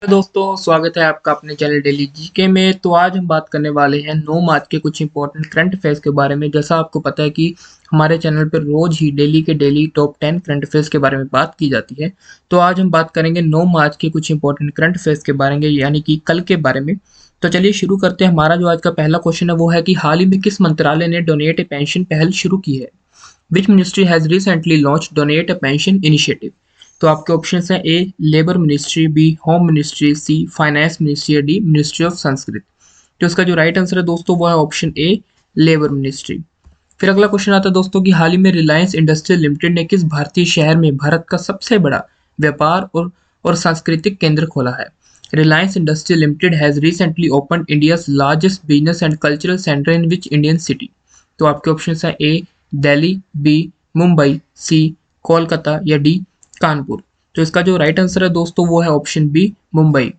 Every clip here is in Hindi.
दोस्तों, स्वागत है आपका अपने चैनल डेली जीके में। तो आज हम बात करने वाले हैं 9 मार्च के कुछ इंपॉर्टेंट करंट अफेयर्स के बारे में। जैसा आपको पता है कि हमारे चैनल पर रोज ही डेली के डेली टॉप 10 करंट अफेयर्स के बारे में बात की जाती है। तो आज हम बात करेंगे 9 मार्च के कुछ इंपॉर्टेंट करंट अफेयर्स के बारे में, यानी कि कल के बारे में। तो चलिए शुरू करते हैं। हमारा जो आज का पहला क्वेश्चन है वो है कि हाल ही में किस मंत्रालय ने डोनेट ए पेंशन पहल शुरू की है। Which ministry has recently launch donate a pension initiative. तो आपके ऑप्शंस हैं A labour ministry, B home ministry, C finance ministry, D ministry of Sanskrit. तो इसका जो राइट आंसर है दोस्तों वो है ऑप्शन ए लेबर मिनिस्ट्री। फिर अगला क्वेश्चन आता है दोस्तों कि हाल ही में रिलायंस इंडस्ट्रियल लिमिटेड ने किस भारतीय शहर में भारत का सबसे बड़ा व्यापार और सांस्कृतिक केंद्र खोला है। Reliance industrial limited has recently open India's largest business and cultural centre in which Indian city. तो आपके ऑप्शन है ए दिल्ली, बी मुंबई, सी कोलकाता या डी कानपुर। तो इसका जो राइट आंसर है दोस्तों वो है ऑप्शन बी मुंबई।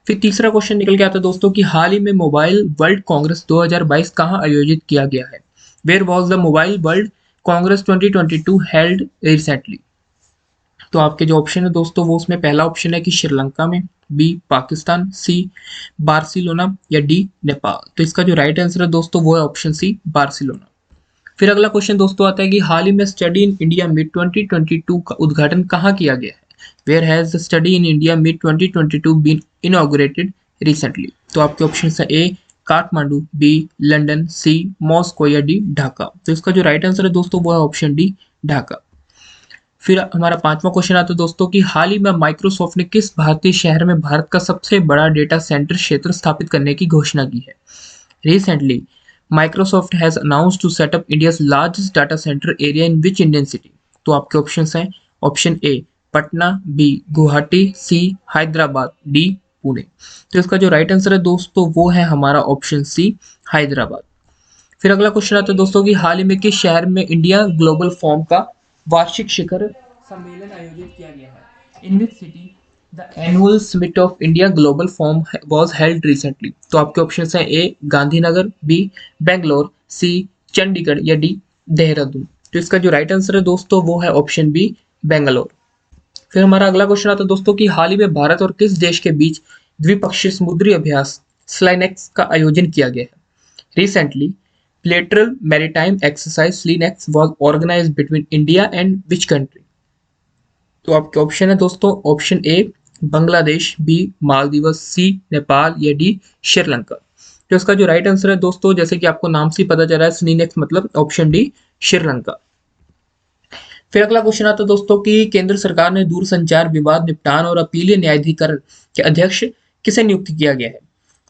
फिर तीसरा क्वेश्चन निकल के आता है दोस्तों कि हाल ही में मोबाइल वर्ल्ड कांग्रेस 2022 कहाँ आयोजित किया गया है। Where was the mobile world congress 2022 held recently. तो आपके जो ऑप्शन है दोस्तों वो उसमें पहला ऑप्शन है कि श्रीलंका में, बी पाकिस्तान, सी बार्सिलोना या डी नेपाल। तो इसका जो राइट आंसर है दोस्तों वो है ऑप्शन सी बार्सिलोना। फिर अगला क्वेश्चन दोस्तों आता है कि हाल ही में स्टडी इन इंडिया मिड 2022 का उद्घाटन कहाँ किया गया है। Where has the study in India mid 2022 been inaugurated recently. तो आपके ऑप्शन है A Kathmandu, B London, C Moscow या डी ढाका। तो इसका जो राइट आंसर है दोस्तों वो है ऑप्शन डी ढाका। फिर हमारा पांचवा क्वेश्चन आता है दोस्तों कि हाल ही में माइक्रोसॉफ्ट ने किस भारतीय शहर में भारत का सबसे बड़ा डेटा सेंटर क्षेत्र स्थापित करने की घोषणा की है। Recently Microsoft has announced to set up India's largest data center area in which Indian city? तो आपके ऑप्शंस हैं option A Patna, B Guwahati, C Hyderabad, D Pune. तो इसका जो राइट आंसर है दोस्तों वो है हमारा ऑप्शन सी हैदराबाद। फिर अगला क्वेश्चन आता है दोस्तों कि हाल ही में किस शहर में इंडिया ग्लोबल फोरम का वार्षिक शिखर सम्मेलन आयोजित किया गया है। In which city the annual summit of India Global Forum was held recently. तो आपके ऑप्शन हैं A Gandhinagar, B Bangalore, C Chandigarh या डी देहरादून। तो इसका जो राइट आंसर है दोस्तों वो है ऑप्शन बी बेंगलोर। फिर हमारा अगला क्वेश्चन आता है दोस्तों कि हाल ही में भारत और किस देश के बीच द्विपक्षीय समुद्री अभ्यास स्लाइनेक्स का आयोजन किया गया है। Recently bilateral maritime exercise SLINEX was organized between India and which country? तो आपके ऑप्शन है दोस्तों option A Bangladesh, B Maldives, C Nepal या डी श्रीलंका। तो इसका जो राइट आंसर है दोस्तों जैसे कि आपको नाम से पता चल रहा है SLINEX मतलब ऑप्शन डी श्रीलंका। फिर अगला क्वेश्चन आता है दोस्तों कि केंद्र सरकार ने दूरसंचार विवाद निपटान और अपीलीय न्यायाधिकरण के अध्यक्ष किसे नियुक्त किया गया है।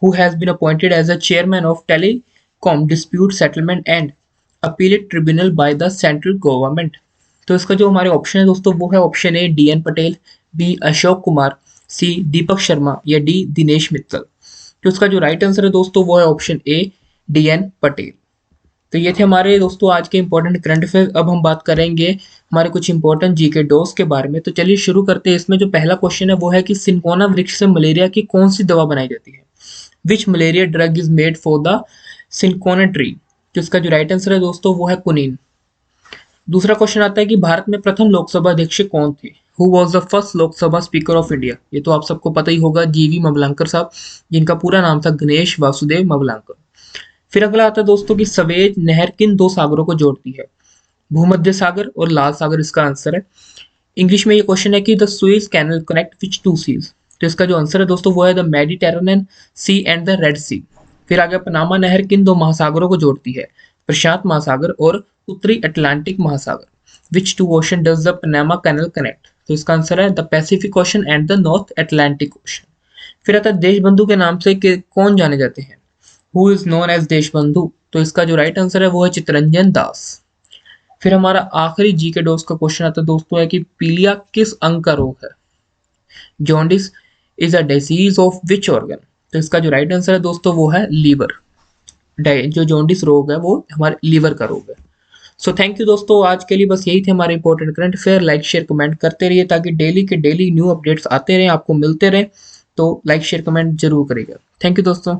Who has been appointed as a chairman of Telecom Dispute Settlement and Appellate Tribunal by the Central Government? तो इसका जो हमारे ऑप्शन है दोस्तों वो है option A DN Patel, B Ashok Kumar, C Deepak Sharma या डी दिनेश मित्तल। तो इसका जो राइट आंसर है दोस्तों वो है ऑप्शन ए DN पटेल। तो ये थे हमारे दोस्तों आज के इंपॉर्टेंट करंट अफेयर। अब हम बात करेंगे हमारे कुछ इंपॉर्टेंट जीके डोज के बारे में। तो चलिए शुरू करते हैं। इसमें जो पहला क्वेश्चन है वो है कि सिनकोना वृक्ष से मलेरिया की कौन सी दवा बनाई जाती है। Which malaria drug is made for the cinchona tree. तो इसका जो राइट आंसर है दोस्तों वो है कुनीन। दूसरा क्वेश्चन आता है कि भारत में प्रथम लोकसभा अध्यक्ष कौन थे। Who was the first Lok Sabha speaker of India. ये तो आप सबको पता ही होगा जीवी मवलंकर साहब, जिनका पूरा नाम था गणेश वासुदेव मवलंकर। फिर अगला आता है दोस्तों कि सवेज नहर किन दो सागरों को जोड़ती है। भूमध्य सागर और लाल सागर इसका आंसर है। इंग्लिश में ये क्वेश्चन है कि the Suez canal connect which two seas. तो इसका जो आंसर है दोस्तों वो है the Mediterranean sea and the Red Sea. फिर आगे पनामा नहर किन दो महासागरों को जोड़ती है। प्रशांत महासागर और उत्तरी अटलांटिक महासागर। Which two ocean does the Panama canal connect. तो इसका आंसर है the Pacific ocean and the North Atlantic ocean. फिर आता है देशबंधु के नाम से कौन जाने जाते हैं। Who is known as Deshbandhu. तो इसका जो राइट आंसर है वो है चितरंजन दास। फिर हमारा आखिरी जी के डोज का क्वेश्चन आता है दोस्तों है कि पीलिया किस अंग का रोग है। Jaundice is a disease of which organ. तो इसका जो राइट आंसर है दोस्तों वो है लीवर। जो जॉन्डिस रोग है वो हमारे लीवर का रोग है। सो थैंक यू दोस्तों, आज के लिए बस यही थे हमारे important current affair. Like share comment करते रहिए ताकि डेली के डेली न्यू अपडेट्स आते रहें, आपको मिलते रहें। तो लाइक शेयर कमेंट जरूर करिएगा। थैंक यू दोस्तों।